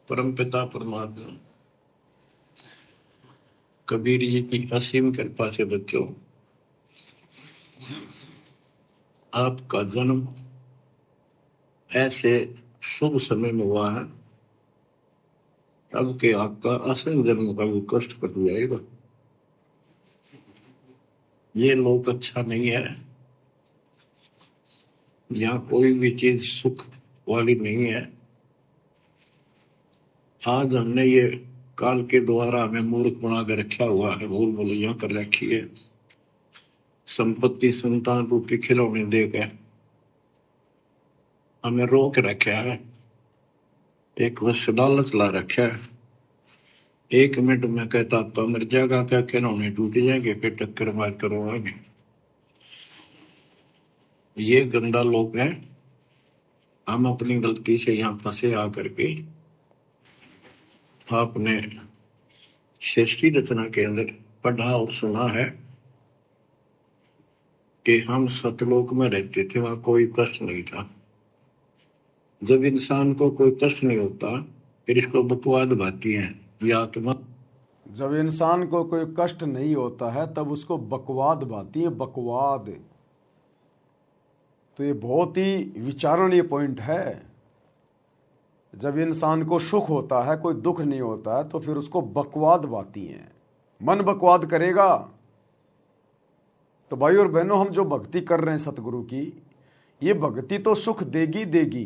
परमपिता परमात्मा कबीर जी की असीम कृपा से बच्चों, आपका जन्म ऐसे शुभ समय में हुआ है अब के आपका असल जन्म का भी कष्ट कट जाएगा। ये लोक अच्छा नहीं है, यहाँ कोई भी चीज सुख वाली नहीं है। आज हमने ये काल के द्वारा हमें मूर्ख बना कर रखा हुआ है, भूल भुलैया कर रखी है। संपत्ति संतान रूपी खिलौने देकर हमें रोक रखा है, एक वर्ष लालच ला रखा है। 1 मिनट में कहता तो मर जाएगा, क्या खिलौने टूट जाएंगे, फिर टक्कर मार करवाएंगे। ये गंदा लोग है। हम अपनी गलती से यहाँ फंसे आकर के आपने सृष्टि रचना के अंदर पढ़ा और सुना है कि हम सतलोक में रहते थे, वहां कोई कष्ट नहीं था। जब इंसान को कोई कष्ट नहीं होता फिर इसको बकवाद भाती है ये आत्मा। जब इंसान को कोई कष्ट नहीं होता है तब उसको बकवाद भाती है, बकवाद। तो ये बहुत ही विचारणीय पॉइंट है। जब इंसान को सुख होता है, कोई दुख नहीं होता है, तो फिर उसको बकवाद भाती है, मन बकवाद करेगा। तो भाई और बहनों, हम जो भक्ति कर रहे हैं सतगुरु की, ये भक्ति तो सुख देगी देगी।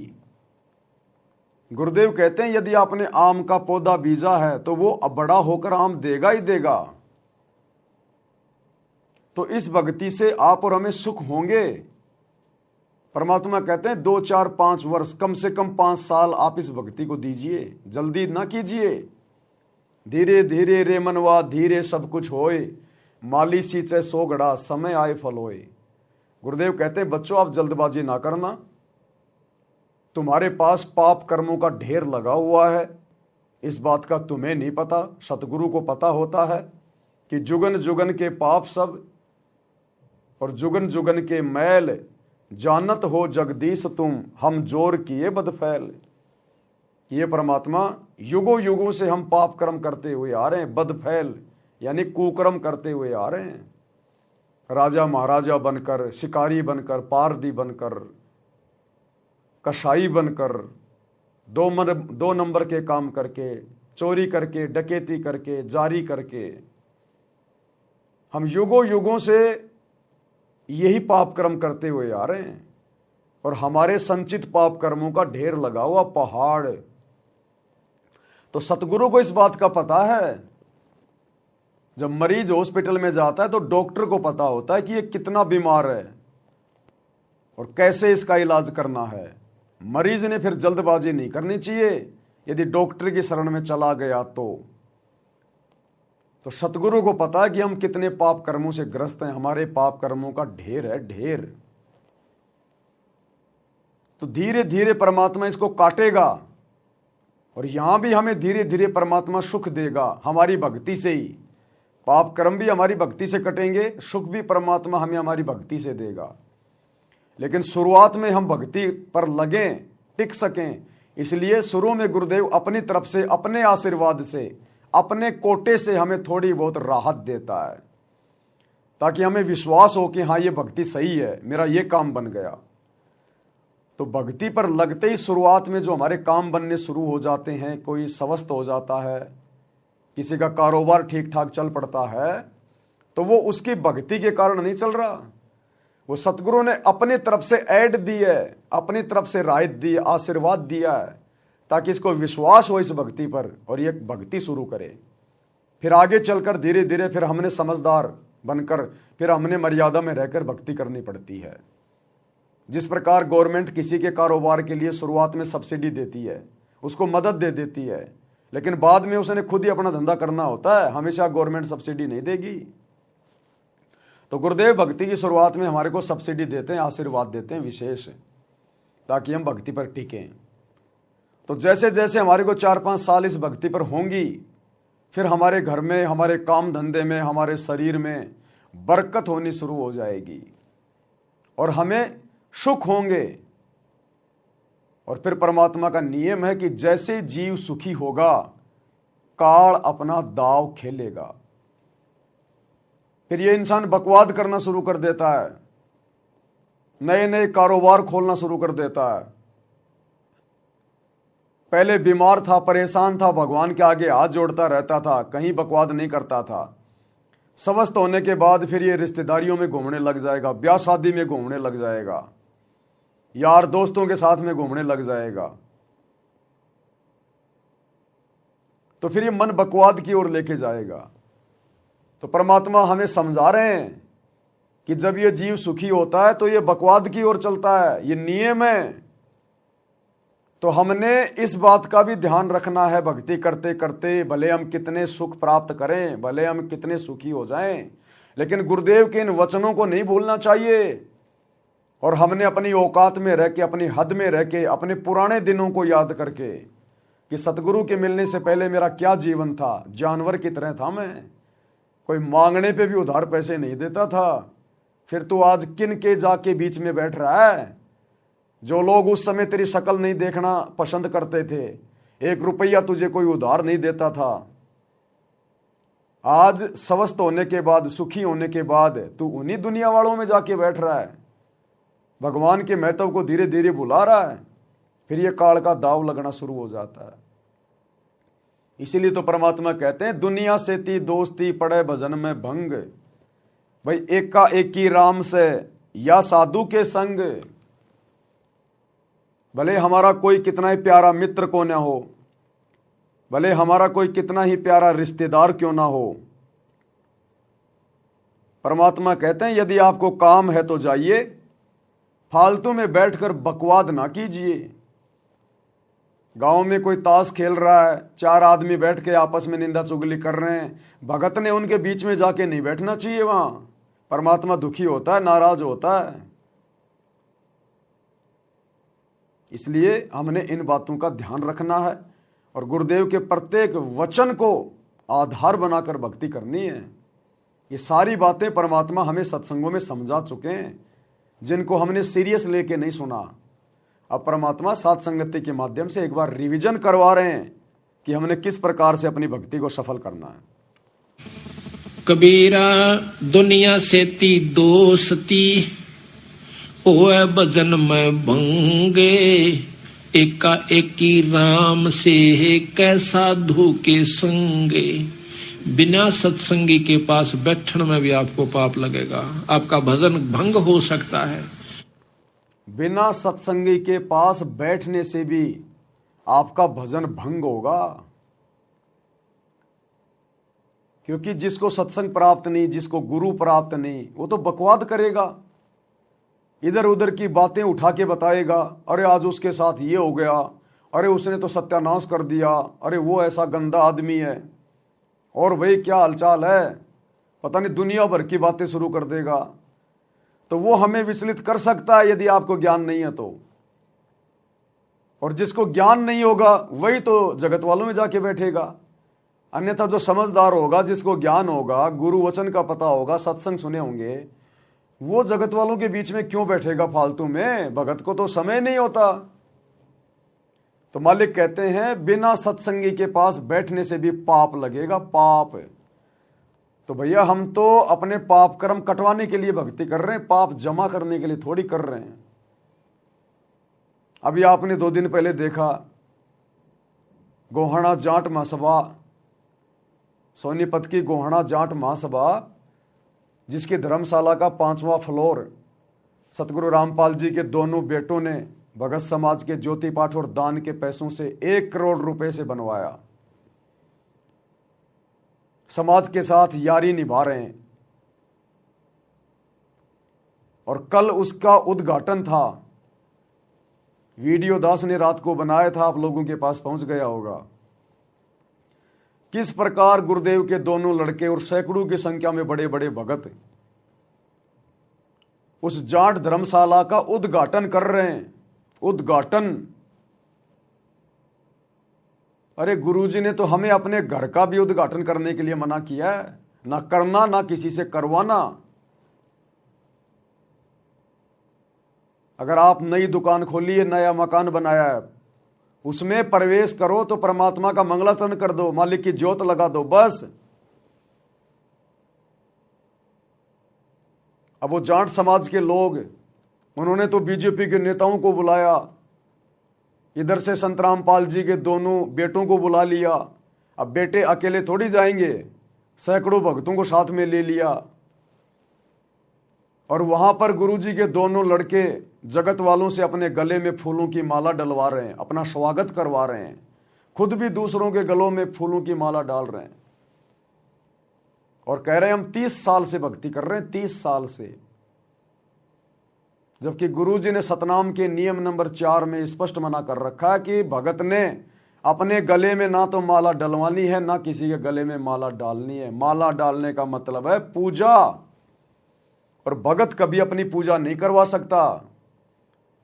गुरुदेव कहते हैं यदि आपने आम का पौधा बीजा है तो वो अब बड़ा होकर आम देगा ही देगा। तो इस भक्ति से आप और हमें सुख होंगे। परमात्मा कहते हैं 2 4 5 वर्ष, कम से कम 5 साल आप इस भक्ति को दीजिए, जल्दी ना कीजिए। धीरे धीरे रे मनवा धीरे सब कुछ होए, माली सींचे 100 घड़ा समय आए फल होए। गुरुदेव कहते हैं बच्चों, आप जल्दबाजी ना करना। तुम्हारे पास पाप कर्मों का ढेर लगा हुआ है, इस बात का तुम्हें नहीं पता, सतगुरु को पता होता है कि जुगन जुगन के पाप सब और जुगन जुगन के मैल, जानत हो जगदीश तुम हम जोर किए बदफैल। ये परमात्मा युगों युगों से हम पाप कर्म करते हुए आ रहे हैं, बदफैल यानी कुकर्म करते हुए आ रहे हैं। राजा महाराजा बनकर, शिकारी बनकर, पारदी बनकर, कसाई बनकर, 2 नंबर के काम करके, चोरी करके, डकैती करके, जारी करके, हम युगों युगों से यही पाप कर्म करते हुए आ रहे हैं। और हमारे संचित पाप कर्मों का ढेर लगा हुआ पहाड़। तो सतगुरु को इस बात का पता है। जब मरीज हॉस्पिटल में जाता है तो डॉक्टर को पता होता है कि ये कितना बीमार है और कैसे इसका इलाज करना है। मरीज ने फिर जल्दबाजी नहीं करनी चाहिए यदि डॉक्टर की शरण में चला गया तो सतगुरु को पता है कि हम कितने पाप कर्मों से ग्रस्त हैं, हमारे पाप कर्मों का ढेर है, ढेर। तो धीरे धीरे परमात्मा इसको काटेगा और यहां भी हमें धीरे धीरे परमात्मा सुख देगा, हमारी भक्ति से ही। पाप कर्म भी हमारी भक्ति से कटेंगे, सुख भी परमात्मा हमें हमारी भक्ति से देगा। लेकिन शुरुआत में हम भक्ति पर लगें, टिक सकें, इसलिए शुरू में गुरुदेव अपनी तरफ से, अपने आशीर्वाद से, अपने कोटे से हमें थोड़ी बहुत राहत देता है, ताकि हमें विश्वास हो कि हाँ ये भक्ति सही है, मेरा ये काम बन गया। तो भक्ति पर लगते ही शुरुआत में जो हमारे काम बनने शुरू हो जाते हैं, कोई स्वस्थ हो जाता है, किसी का कारोबार ठीक ठाक चल पड़ता है, तो वो उसकी भक्ति के कारण नहीं चल रहा, वो सतगुरु ने अपनी तरफ से ऐड दी है, अपनी तरफ से राहत दी, आशीर्वाद दिया है, ताकि इसको विश्वास हो इस भक्ति पर और ये भक्ति शुरू करे। फिर आगे चलकर धीरे धीरे फिर हमने समझदार बनकर, फिर हमने मर्यादा में रहकर भक्ति करनी पड़ती है। जिस प्रकार गवर्नमेंट किसी के कारोबार के लिए शुरुआत में सब्सिडी देती है, उसको मदद दे देती है, लेकिन बाद में उसने खुद ही अपना धंधा करना होता है, हमेशा गवर्नमेंट सब्सिडी नहीं देगी। तो गुरुदेव भक्ति की शुरुआत में हमारे को सब्सिडी देते हैं, आशीर्वाद देते हैं विशेष, ताकि हम भक्ति पर टिकें। तो जैसे जैसे हमारे को 4-5 साल इस भक्ति पर होंगी, फिर हमारे घर में, हमारे काम धंधे में, हमारे शरीर में बरकत होनी शुरू हो जाएगी और हमें सुख होंगे। और फिर परमात्मा का नियम है कि जैसे जीव सुखी होगा, काल अपना दाव खेलेगा। फिर ये इंसान बकवाद करना शुरू कर देता है, नए नए कारोबार खोलना शुरू कर देता है। पहले बीमार था, परेशान था, भगवान के आगे हाथ जोड़ता रहता था, कहीं बकवाद नहीं करता था। स्वस्थ होने के बाद फिर ये रिश्तेदारियों में घूमने लग जाएगा, ब्याह शादी में घूमने लग जाएगा, यार दोस्तों के साथ में घूमने लग जाएगा। तो फिर ये मन बकवाद की ओर लेके जाएगा। तो परमात्मा हमें समझा रहे हैं कि जब ये जीव सुखी होता है तो ये बकवाद की ओर चलता है, ये नियम है। तो हमने इस बात का भी ध्यान रखना है भक्ति करते करते, भले हम कितने सुख प्राप्त करें, भले हम कितने सुखी हो जाएं, लेकिन गुरुदेव के इन वचनों को नहीं भूलना चाहिए। और हमने अपनी औकात में रह के, अपनी हद में रह के, अपने पुराने दिनों को याद करके कि सतगुरु के मिलने से पहले मेरा क्या जीवन था, जानवर की तरह था मैं, कोई मांगने पे भी उधार पैसे नहीं देता था। फिर तू आज किन के जाके बीच में बैठ रहा है? जो लोग उस समय तेरी शक्ल नहीं देखना पसंद करते थे, 1 रुपया तुझे कोई उधार नहीं देता था, आज स्वस्थ होने के बाद, सुखी होने के बाद तू उन्हीं दुनिया वालों में जाके बैठ रहा है, भगवान के महत्व को धीरे धीरे भुला रहा है। फिर ये काल का दाव लगना शुरू हो जाता है। इसीलिए तो परमात्मा कहते हैं, दुनिया से ती दोस्ती पड़े भजन में भंग, भाई एका एकी राम से या साधु के संग। भले हमारा कोई कितना ही प्यारा मित्र क्यों ना हो, भले हमारा कोई कितना ही प्यारा रिश्तेदार क्यों ना हो, परमात्मा कहते हैं यदि आपको काम है तो जाइए, फालतू में बैठकर बकवाद ना कीजिए। गांव में कोई ताश खेल रहा है, 4 आदमी बैठ के आपस में निंदा चुगली कर रहे हैं, भगत ने उनके बीच में जाके नहीं बैठना चाहिए। वहां परमात्मा दुखी होता है, नाराज होता है। इसलिए हमने इन बातों का ध्यान रखना है और गुरुदेव के प्रत्येक वचन को आधार बनाकर भक्ति करनी है। ये सारी बातें परमात्मा हमें सत्संगों में समझा चुके हैं, जिनको हमने सीरियस लेके नहीं सुना। अब परमात्मा साथ संगति के माध्यम से एक बार रिवीजन करवा रहे हैं कि हमने किस प्रकार से अपनी भक्ति को सफल करना है। कबीरा दुनिया से ती दोस्ती ओए भजन में भंगे, एका एकी राम से कै साधु के संगे। बिना सत्संगी के पास बैठने में भी आपको पाप लगेगा, आपका भजन भंग हो सकता है। बिना सत्संगी के पास बैठने से भी आपका भजन भंग होगा, क्योंकि जिसको सत्संग प्राप्त नहीं, जिसको गुरु प्राप्त नहीं, वो तो बकवाद करेगा, इधर उधर की बातें उठा के बताएगा। अरे आज उसके साथ ये हो गया, अरे उसने तो सत्यानाश कर दिया, अरे वो ऐसा गंदा आदमी है, और भाई क्या हालचाल है, पता नहीं दुनिया भर की बातें शुरू कर देगा। तो वो हमें विचलित कर सकता है यदि आपको ज्ञान नहीं है तो। और जिसको ज्ञान नहीं होगा वही तो जगत वालों में जाके बैठेगा। अन्यथा जो समझदार होगा, जिसको ज्ञान होगा, गुरु वचन का पता होगा, सत्संग सुने होंगे, वो जगत वालों के बीच में क्यों बैठेगा फालतू में? भगत को तो समय नहीं होता। तो मालिक कहते हैं बिना सत्संगी के पास बैठने से भी पाप लगेगा, पाप। तो भैया हम तो अपने पाप कर्म कटवाने के लिए भक्ति कर रहे हैं, पाप जमा करने के लिए थोड़ी कर रहे हैं। अभी आपने 2 दिन पहले देखा गोहाना जाट महासभा, सोनीपत की गोहाना जाट महासभा, जिसकी धर्मशाला का 5वां फ्लोर सतगुरु रामपाल जी के दोनों बेटों ने भगत समाज के ज्योति पाठ और दान के पैसों से 1 करोड़ रुपए से बनवाया। समाज के साथ यारी निभा रहे हैं। और कल उसका उद्घाटन था, वीडियो दास ने रात को बनाया था, आप लोगों के पास पहुंच गया होगा। किस प्रकार गुरुदेव के दोनों लड़के और सैकड़ों की संख्या में बड़े बड़े भगत उस जाट धर्मशाला का उद्घाटन कर रहे हैं। उद्घाटन, अरे गुरुजी ने तो हमें अपने घर का भी उद्घाटन करने के लिए मना किया है, ना करना ना किसी से करवाना। अगर आप नई दुकान खोली है, नया मकान बनाया है, उसमें प्रवेश करो तो परमात्मा का मंगलाचरण कर दो, मालिक की ज्योत लगा दो, बस। अब वो जाट समाज के लोग, उन्होंने तो बीजेपी के नेताओं को बुलाया, इधर से संत रामपाल जी के दोनों बेटों को बुला लिया। अब बेटे अकेले थोड़ी जाएंगे, सैकड़ों भक्तों को साथ में ले लिया, और वहां पर गुरुजी के दोनों लड़के जगत वालों से अपने गले में फूलों की माला डलवा रहे हैं, अपना स्वागत करवा रहे हैं, खुद भी दूसरों के गलों में फूलों की माला डाल रहे हैं, और कह रहे हैं हम 30 साल से भक्ति कर रहे हैं, 30 साल से। जबकि गुरुजी ने सतनाम के नियम नंबर 4 में स्पष्ट मना कर रखा कि भगत ने अपने गले में ना तो माला डलवानी है, ना किसी के गले में माला डालनी है। माला डालने का मतलब है पूजा, और भगत कभी अपनी पूजा नहीं करवा सकता।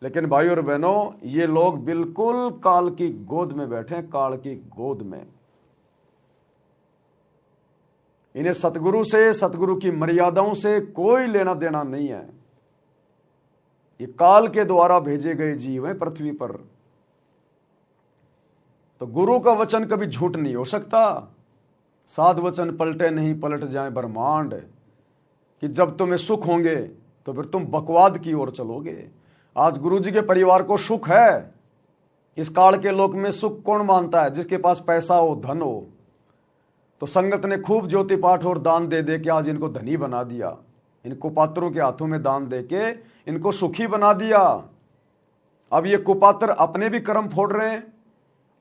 लेकिन भाई और बहनों, ये लोग बिल्कुल काल की गोद में बैठे, काल की गोद में। इन्हें सतगुरु से, सतगुरु की मर्यादाओं से कोई लेना देना नहीं है। ये काल के द्वारा भेजे गए जीव हैं पृथ्वी पर। तो गुरु का वचन कभी झूठ नहीं हो सकता। साध वचन पलटे नहीं, पलट जाए ब्रह्मांड। कि जब तुम्हें सुख होंगे तो फिर तुम बकवाद की ओर चलोगे। आज गुरुजी के परिवार को सुख है। इस काल के लोक में सुख कौन मानता है? जिसके पास पैसा हो, धन हो। तो संगत ने खूब ज्योति पाठ और दान दे दे के आज इनको धनी बना दिया। इनको कुपात्रों के हाथों में दान दे के इनको सुखी बना दिया। अब ये कुपात्र अपने भी कर्म फोड़ रहे हैं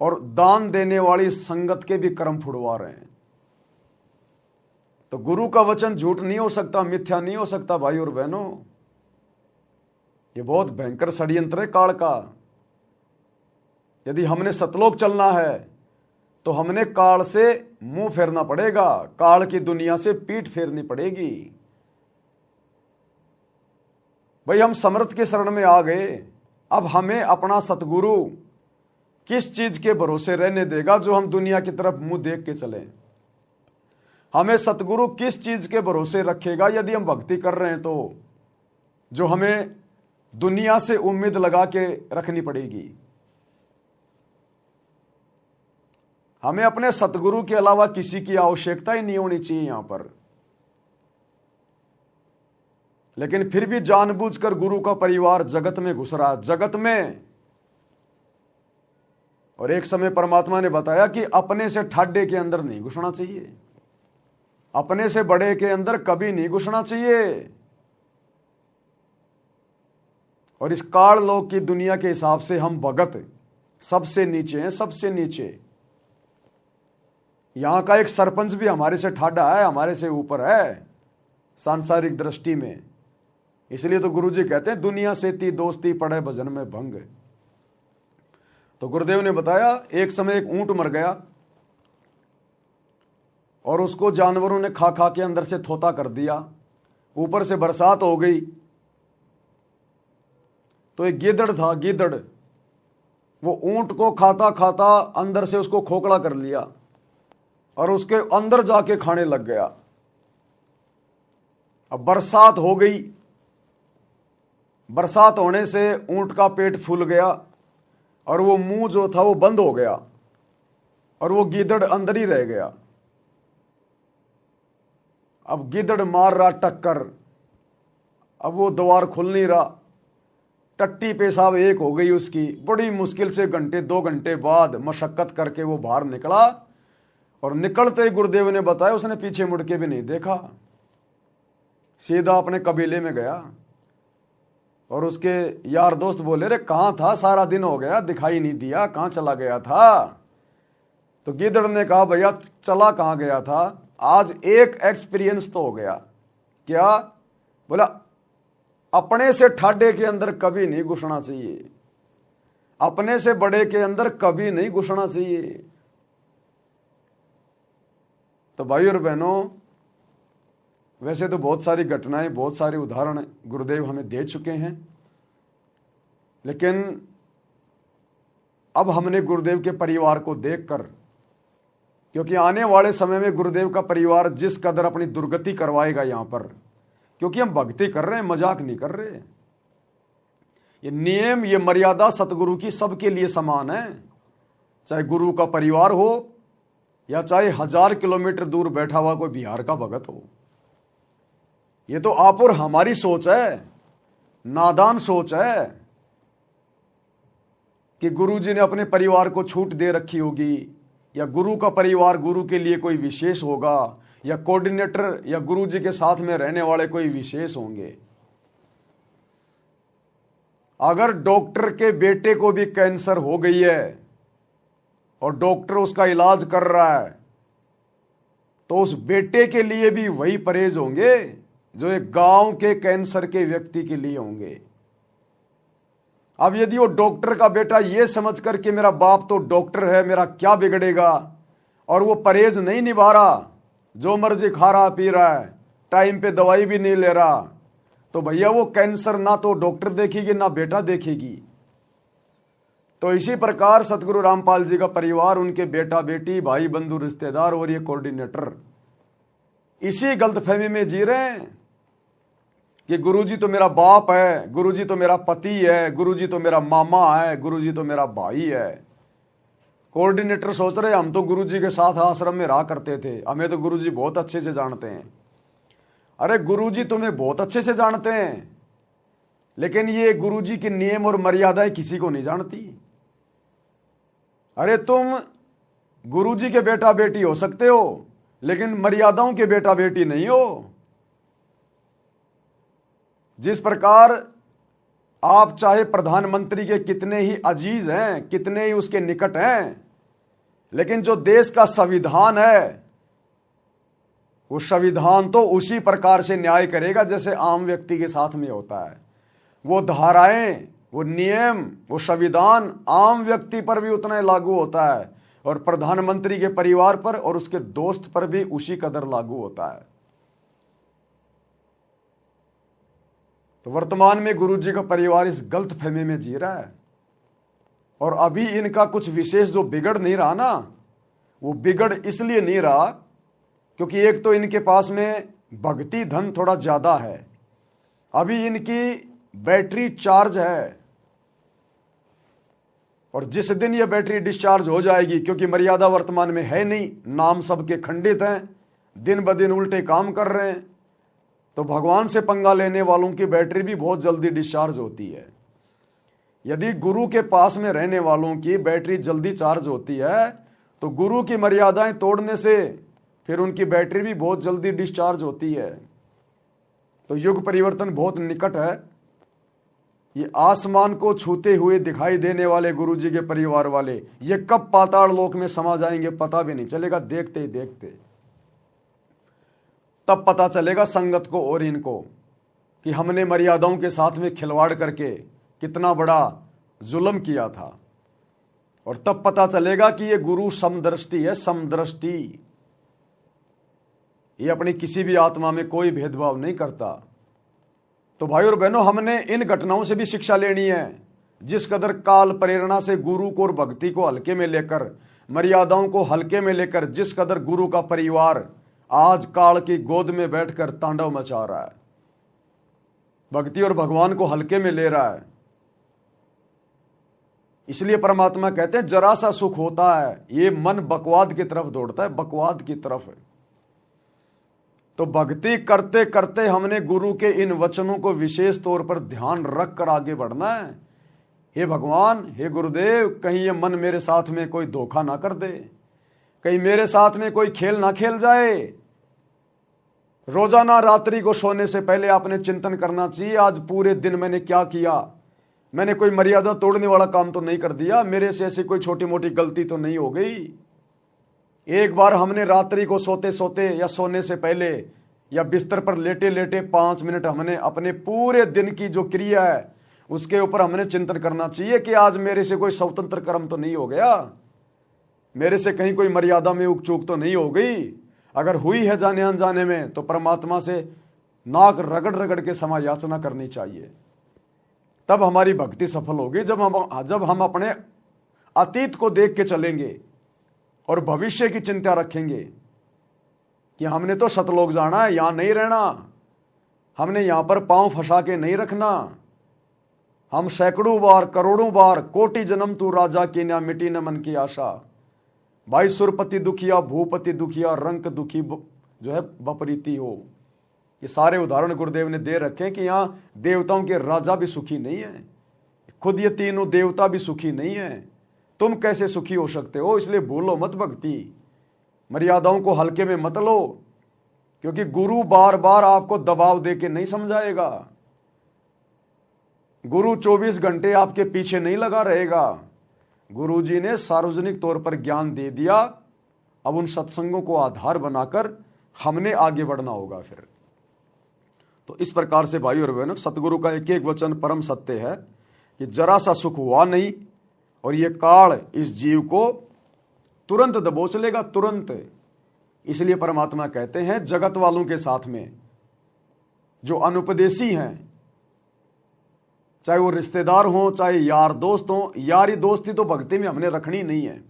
और दान देने वाली संगत के भी कर्म फुड़वा रहे हैं। तो गुरु का वचन झूठ नहीं हो सकता, मिथ्या नहीं हो सकता भाई और बहनों। ये बहुत भयंकर षड्यंत्र है काल का। यदि हमने सतलोक चलना है तो हमने काल से मुंह फेरना पड़ेगा, काल की दुनिया से पीठ फेरनी पड़ेगी। भाई हम समर्थ के शरण में आ गए, अब हमें अपना सतगुरु किस चीज के भरोसे रहने देगा जो हम दुनिया की तरफ मुंह देख के चलें? हमें सतगुरु किस चीज के भरोसे रखेगा यदि हम भक्ति कर रहे हैं तो, जो हमें दुनिया से उम्मीद लगा के रखनी पड़ेगी? हमें अपने सतगुरु के अलावा किसी की आवश्यकता ही नहीं होनी चाहिए यहां पर। लेकिन फिर भी जानबूझकर गुरु का परिवार जगत में घुस रहा, जगत में। और एक समय परमात्मा ने बताया कि अपने से ठाडे के अंदर नहीं घुसना चाहिए, अपने से बड़े के अंदर कभी नहीं घुसना चाहिए। और इस काल लोक की दुनिया के हिसाब से हम भगत सबसे नीचे हैं, सबसे नीचे। यहां का एक सरपंच भी हमारे से ठाडा है, हमारे से ऊपर है सांसारिक दृष्टि में। इसलिए तो गुरुजी कहते हैं दुनिया से ती दोस्ती पड़े भजन में भंग। तो गुरुदेव ने बताया एक समय एक ऊंट मर गया और उसको जानवरों ने खा खा के अंदर से थोता कर दिया। ऊपर से बरसात हो गई तो एक गिदड़ था, गिदड़, वो ऊंट को खाता खाता अंदर से उसको खोखला कर लिया और उसके अंदर जाके खाने लग गया। अब बरसात हो गई, बरसात होने से ऊंट का पेट फूल गया और वो मुंह जो था वो बंद हो गया और वो गिदड़ अंदर ही रह गया। अब गिदड़ मार रहा टक्कर, अब वो द्वार खुल नहीं रहा। टट्टी पेशाब एक हो गई उसकी। बड़ी मुश्किल से घंटे 2 घंटे बाद मशक्कत करके वो बाहर निकला और निकलते ही गुरुदेव ने बताया उसने पीछे मुड़ के भी नहीं देखा, सीधा अपने कबीले में गया। और उसके यार दोस्त बोले, रे कहाँ था, सारा दिन हो गया दिखाई नहीं दिया, कहाँ चला गया था? तो गिदड़ ने कहा, भैया चला कहाँ गया था, आज एक एक्सपीरियंस तो हो गया। क्या? बोला अपने से ठाडे के अंदर कभी नहीं घुसना चाहिए, अपने से बड़े के अंदर कभी नहीं घुसना चाहिए। तो भाई और बहनों, वैसे तो बहुत सारी घटनाएं, बहुत सारे उदाहरण गुरुदेव हमें दे चुके हैं, लेकिन अब हमने गुरुदेव के परिवार को देखकर, क्योंकि आने वाले समय में गुरुदेव का परिवार जिस कदर अपनी दुर्गति करवाएगा यहां पर, क्योंकि हम भक्ति कर रहे हैं, मजाक नहीं कर रहे। ये नियम, ये मर्यादा सतगुरु की सबके लिए समान है, चाहे गुरु का परिवार हो या चाहे 1000 किलोमीटर दूर बैठा हुआ कोई बिहार का भगत हो। ये तो आप और हमारी सोच है, नादान सोच है कि गुरु जी ने अपने परिवार को छूट दे रखी होगी, या गुरु का परिवार गुरु के लिए कोई विशेष होगा, या कोऑर्डिनेटर या गुरु जी के साथ में रहने वाले कोई विशेष होंगे। अगर डॉक्टर के बेटे को भी कैंसर हो गई है और डॉक्टर उसका इलाज कर रहा है, तो उस बेटे के लिए भी वही परहेज होंगे जो एक गांव के कैंसर के व्यक्ति के लिए होंगे। अब यदि वो डॉक्टर का बेटा ये समझ कर कि मेरा बाप तो डॉक्टर है, मेरा क्या बिगड़ेगा, और वो परहेज नहीं निभा रहा, जो मर्जी खा रहा पी रहा है, टाइम पे दवाई भी नहीं ले रहा, तो भैया वो कैंसर ना तो डॉक्टर देखेगी ना बेटा देखेगी। तो इसी प्रकार सतगुरु रामपाल जी का परिवार, उनके बेटा बेटी, भाई बंधु रिश्तेदार और ये कोऑर्डिनेटर इसी गलतफहमी में जी रहे हैं कि गुरुजी तो मेरा बाप है, गुरुजी तो मेरा पति है, गुरुजी तो मेरा मामा है, गुरुजी तो मेरा भाई है। कोऑर्डिनेटर सोच रहे हम तो गुरुजी के साथ आश्रम में रहा करते थे, हमें तो गुरुजी बहुत अच्छे से जानते हैं। अरे गुरुजी तुम्हें बहुत अच्छे से जानते हैं, लेकिन ये गुरुजी के नियम और मर्यादाएं किसी को नहीं जानती। अरे तुम गुरुजी के बेटा बेटी हो सकते हो, लेकिन मर्यादाओं के बेटा बेटी नहीं हो। जिस प्रकार आप चाहे प्रधानमंत्री के कितने ही अजीज हैं, कितने ही उसके निकट हैं, लेकिन जो देश का संविधान है, वो संविधान तो उसी प्रकार से न्याय करेगा जैसे आम व्यक्ति के साथ में होता है। वो धाराएं, वो नियम, वो संविधान आम व्यक्ति पर भी उतना ही लागू होता है, और प्रधानमंत्री के परिवार पर और उसके दोस्त पर भी उसी कदर लागू होता है। तो वर्तमान में गुरुजी का परिवार इस गलत फहमी में जी रहा है, और अभी इनका कुछ विशेष जो बिगड़ नहीं रहा ना, वो बिगड़ इसलिए नहीं रहा क्योंकि एक तो इनके पास में भक्ति धन थोड़ा ज्यादा है, अभी इनकी बैटरी चार्ज है, और जिस दिन ये बैटरी डिस्चार्ज हो जाएगी, क्योंकि मर्यादा वर्तमान में है नहीं, नाम सबके खंडित हैं, दिन ब दिन उल्टे काम कर रहे हैं, तो भगवान से पंगा लेने वालों की बैटरी भी बहुत जल्दी डिस्चार्ज होती है। यदि गुरु के पास में रहने वालों की बैटरी जल्दी चार्ज होती है, तो गुरु की मर्यादाएं तोड़ने से फिर उनकी बैटरी भी बहुत जल्दी डिस्चार्ज होती है। तो युग परिवर्तन बहुत निकट है। ये आसमान को छूते हुए दिखाई देने वाले गुरुजी के परिवार वाले, ये कब पाताल लोक में समा जाएंगे पता भी नहीं चलेगा। देखते ही देखते तब पता चलेगा संगत को और इनको कि हमने मर्यादाओं के साथ में खिलवाड़ करके कितना बड़ा जुल्म किया था, और तब पता चलेगा कि ये गुरु समदृष्टि है, समदृष्टि। ये अपनी किसी भी आत्मा में कोई भेदभाव नहीं करता। तो भाई और बहनों, हमने इन घटनाओं से भी शिक्षा लेनी है। जिस कदर काल प्रेरणा से गुरु को और भक्ति को हल्के में लेकर, मर्यादाओं को हल्के में लेकर, जिस कदर गुरु का परिवार आज काल की गोद में बैठकर तांडव मचा रहा है, भक्ति और भगवान को हल्के में ले रहा है। इसलिए परमात्मा कहते हैं जरा सा सुख होता है, ये मन बकवाद की तरफ दौड़ता है, बकवाद की तरफ। तो भक्ति करते करते हमने गुरु के इन वचनों को विशेष तौर पर ध्यान रख कर आगे बढ़ना है। हे भगवान, हे गुरुदेव, कहीं ये मन मेरे साथ में कोई धोखा ना कर दे, कहीं मेरे साथ में कोई खेल ना खेल जाए। रोजाना रात्रि को सोने से पहले आपने चिंतन करना चाहिए, आज पूरे दिन मैंने क्या किया, मैंने कोई मर्यादा तोड़ने वाला काम तो नहीं कर दिया, मेरे से ऐसी कोई छोटी मोटी गलती तो नहीं हो गई। एक बार हमने रात्रि को सोते सोते या सोने से पहले या बिस्तर पर लेटे लेटे 5 मिनट हमने अपने पूरे दिन की जो क्रिया है उसके ऊपर हमने चिंतन करना चाहिए कि आज मेरे से कोई स्वतंत्र कर्म तो नहीं हो गया, मेरे से कहीं कोई मर्यादा में उक चूक तो नहीं हो गई। अगर हुई है जाने अनजाने में तो परमात्मा से नाक रगड़ रगड़ के क्षमा याचना करनी चाहिए, तब हमारी भक्ति सफल होगी। जब हम अपने अतीत को देख के चलेंगे और भविष्य की चिंता रखेंगे कि हमने तो सतलोक जाना है, यहां नहीं रहना, हमने यहां पर पांव फंसा के नहीं रखना, हम सैकड़ों बार करोड़ों बार कोटि जन्म तू राजा की ना मिटी न मन की आशा। भाई सुरपति दुखिया भूपति दुखिया रंक दुखी जो है बपरीती हो। ये सारे उदाहरण गुरुदेव ने दे रखे हैं कि यहाँ देवताओं के राजा भी सुखी नहीं है, खुद ये तीनों देवता भी सुखी नहीं है, तुम कैसे सुखी हो सकते हो। इसलिए भूलो मत भक्ति, मर्यादाओं को हल्के में मत लो, क्योंकि गुरु बार बार आपको दबाव दे के नहीं समझाएगा। गुरु 24 घंटे आपके पीछे नहीं लगा रहेगा। गुरु जी ने सार्वजनिक तौर पर ज्ञान दे दिया, अब उन सत्संगों को आधार बनाकर हमने आगे बढ़ना होगा। फिर तो इस प्रकार से भाई और बहनों, सतगुरु का एक एक वचन परम सत्य है कि जरा सा सुख हुआ नहीं और ये काल इस जीव को तुरंत दबोच लेगा, तुरंत। इसलिए परमात्मा कहते हैं जगत वालों के साथ में जो अनुपदेशी हैं, चाहे वो रिश्तेदार हों चाहे यार दोस्त हों, यारी दोस्ती तो भक्ति में हमने रखनी नहीं है।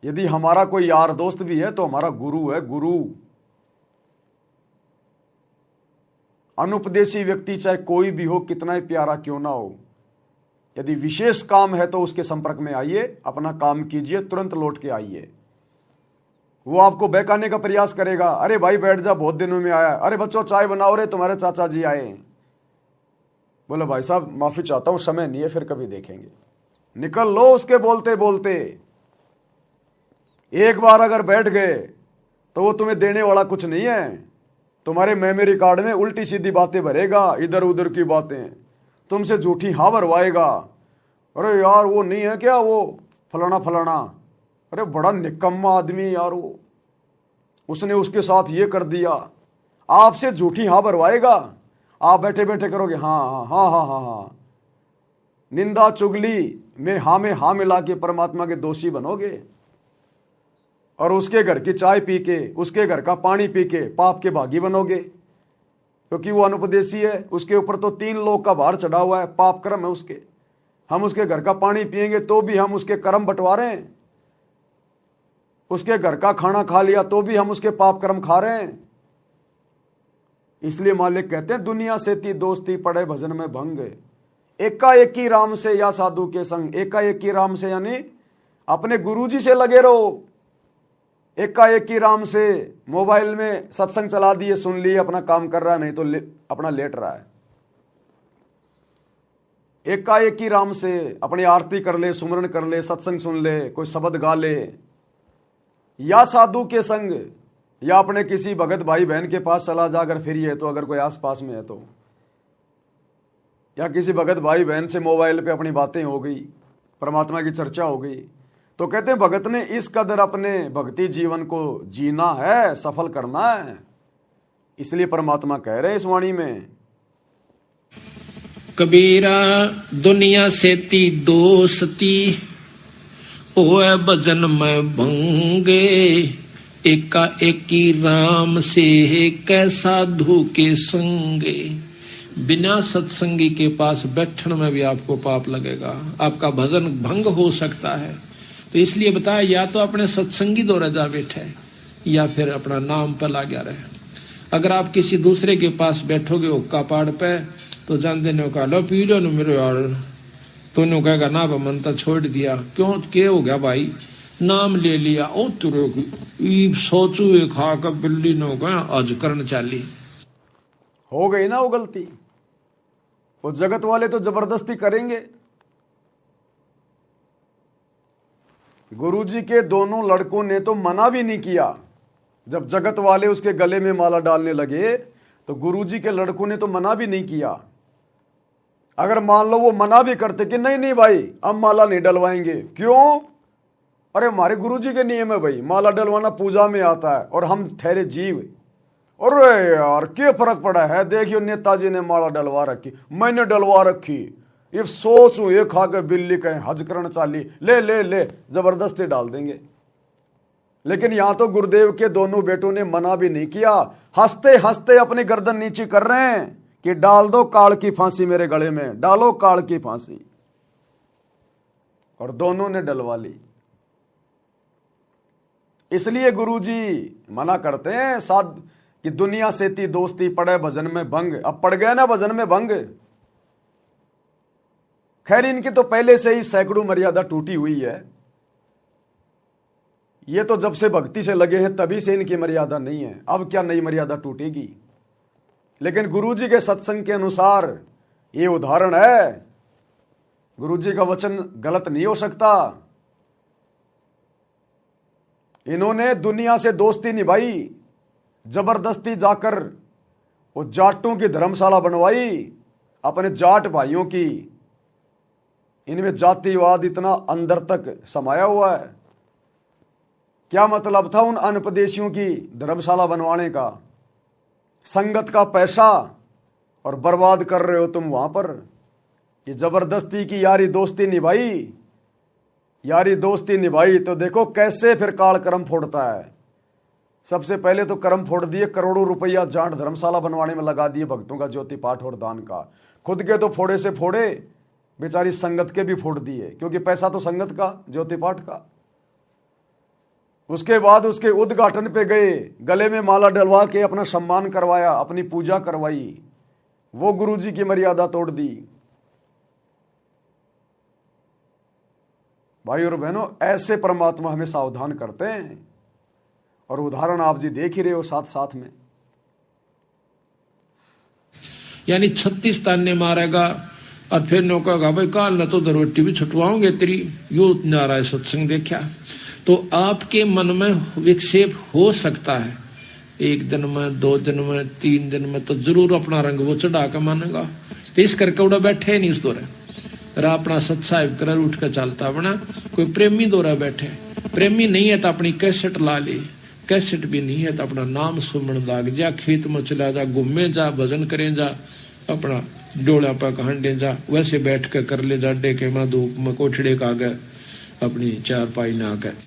यदि हमारा कोई यार दोस्त भी है तो हमारा गुरु है, गुरु। अनुपदेशी व्यक्ति चाहे कोई भी हो, कितना ही प्यारा क्यों ना हो, यदि विशेष काम है तो उसके संपर्क में आइए, अपना काम कीजिए, तुरंत लौट के आइए। वो आपको बहकाने का प्रयास करेगा, अरे भाई बैठ जा, बहुत दिनों में आया, अरे बच्चों चाय बनाओ रे, तुम्हारे चाचा जी आए। बोले भाई साहब माफी चाहता हूं, समय नहीं है, फिर कभी देखेंगे। निकल लो उसके बोलते बोलते। एक बार अगर बैठ गए तो वो तुम्हें देने वाला कुछ नहीं है, तुम्हारे मेमोरी कार्ड में उल्टी सीधी बातें भरेगा, इधर उधर की बातें, तुमसे झूठी हाँ भरवाएगा। अरे यार वो नहीं है क्या वो फलाना फलाना, अरे बड़ा निकम्मा आदमी यार वो, उसने उसके साथ ये कर दिया, आपसे झूठी हाँ भरवाएगा। आप बैठे बैठे करोगे हाँ हाँ हाँ हाँ हाँ हाँ, निंदा चुगली में हाँ मिला के परमात्मा के दोषी बनोगे, और उसके घर की चाय पी के, उसके घर का पानी पी के पाप के भागी बनोगे, क्योंकि वो अनुपदेशी है, उसके ऊपर तो 3 लोक का भार चढ़ा हुआ है, पाप कर्म है उसके। हम उसके घर का पानी पिएंगे तो भी हम उसके कर्म बंटवा रहे हैं, उसके घर का खाना खा लिया तो भी हम उसके पाप कर्म खा रहे हैं। इसलिए मालिक कहते हैं दुनिया से ती दोस्ती पड़े भजन में भंग, एकाएकी राम से या साधु के संग। एकाएकी राम से यानी अपने गुरुजी से लगे रहो, एकाएकी राम से मोबाइल में सत्संग चला दिए, सुन लिए, अपना काम कर रहा है, नहीं तो अपना लेट रहा है। एकाएकी राम से अपनी आरती कर ले, सुमरन कर ले, सत्संग सुन ले, कोई शब्द गा ले, या साधु के संग, या अपने किसी भगत भाई बहन के पास चला जा अगर फ्री है तो, अगर कोई आस पास में है तो, या किसी भगत भाई बहन से मोबाइल पे अपनी बातें हो गई, परमात्मा की चर्चा हो गई। तो कहते हैं भगत ने इस कदर अपने भक्ति जीवन को जीना है, सफल करना है। इसलिए परमात्मा कह रहे हैं इस वाणी में, कबीरा दुनिया से ती दोस्ती ओए भजन में भंगे, एका एकी राम से कैसा साधु के संगे। बिना सत्संगी के पास बैठने में भी आपको पाप लगेगा, आपका भजन भंग हो सकता है। तो इसलिए बताया, या तो अपने सत्संगी दो रजा बैठे या फिर अपना नाम पर लगा रहे। अगर आप किसी दूसरे के पास बैठोगे हुक्का पाड़ पे, तो जान देने का लो पी लो मेरे यार, तो कहेगा ना मन तो छोड़ दिया, क्यों क्या हो गया भाई, नाम ले लिया, ओ तुरे सोचू खा कर बिल्ली नो गया आज करण चाली। हो गई ना वो गलती। वो जगत वाले तो जबरदस्ती करेंगे। गुरुजी के दोनों लड़कों ने तो मना भी नहीं किया। जब जगत वाले उसके गले में माला डालने लगे तो गुरुजी के लड़कों ने तो मना भी नहीं किया। अगर मान लो वो मना भी करते कि नहीं नहीं भाई अब माला नहीं डलवाएंगे, क्यों, अरे हमारे गुरुजी के नियम है भाई, माला डलवाना पूजा में आता है और हम ठहरे जीव। अरे यार क्या फर्क पड़ा है, देखियो नेताजी ने माला डलवा रखी, मैंने डलवा रखी, ये सोचू ये खा के बिल्ली कहें हजकरण चाली, ले ले ले जबरदस्ती डाल देंगे। लेकिन यहां तो गुरुदेव के दोनों बेटों ने मना भी नहीं किया, हंसते हंसते अपनी गर्दन नीची कर रहे हैं कि डाल दो काल की फांसी मेरे गले में, डालो काल की फांसी, और दोनों ने डलवा ली। इसलिए गुरुजी मना करते हैं कि दुनिया से ती दोस्ती पड़े भजन में भंग। अब पड़ गया ना भजन में भंग, खैर इनकी तो पहले से ही सैकड़ों मर्यादा टूटी हुई है। ये तो जब से भक्ति से लगे हैं तभी से इनकी मर्यादा नहीं है, अब क्या नई मर्यादा टूटेगी। लेकिन गुरुजी के सत्संग के अनुसार ये उदाहरण है, गुरुजी का वचन गलत नहीं हो सकता। इन्होंने दुनिया से दोस्ती निभाई, जबरदस्ती जाकर वो जाटों की धर्मशाला बनवाई, अपने जाट भाइयों की। इनमें जातिवाद इतना अंदर तक समाया हुआ है। क्या मतलब था उन अनपदेशियों की धर्मशाला बनवाने का? संगत का पैसा और बर्बाद कर रहे हो तुम वहां पर। ये जबरदस्ती की यारी दोस्ती निभाई, यारी दोस्ती निभाई तो देखो कैसे फिर काल कर्म फोड़ता है। सबसे पहले तो कर्म फोड़ दिए, करोड़ों रुपया जाट धर्मशाला बनवाने में लगा दिए भक्तों का ज्योति पाठ और दान का। खुद के तो फोड़े से फोड़े, बेचारी संगत के भी फोड़ दिए, क्योंकि पैसा तो संगत का, ज्योति पाठ का। उसके बाद उसके उद्घाटन पे गए, गले में माला डलवा के अपना सम्मान करवाया, अपनी पूजा करवाई, वो गुरुजी की मर्यादा तोड़ दी। भाई और बहनों, ऐसे परमात्मा हमें सावधान करते हैं, और उदाहरण आप जी देख ही रहे हो साथ साथ में। यानी 36 ताने मारेगा और फिर नो कहेगा भाई काल न तो रोटी भी छुटवाओगे तेरी, यो नारायण सत्संग देखा। तो आपके मन में विक्षेप हो सकता है, 1 दिन में, 2 दिन में, 3 दिन में तो जरूर अपना रंग वो चढ़ा के मानेगा। तो इस करके उड़ा बैठे नहीं उस दौरे, अपना सत्साहिब कर उठ कर चलता बना। कोई प्रेमी दौरा बैठे, प्रेमी नहीं है तो अपनी कैसेट ला ली, कैसेट भी नहीं है तो अपना नाम सुमन लाग जा, खेत में चला जा, घूमे जा, भजन करे जा, अपना डोला पर हंडे जा, वैसे बैठ कर कर ले जा, डेके में धूप में कोठड़े का आगे अपनी चारपाई ना आगे।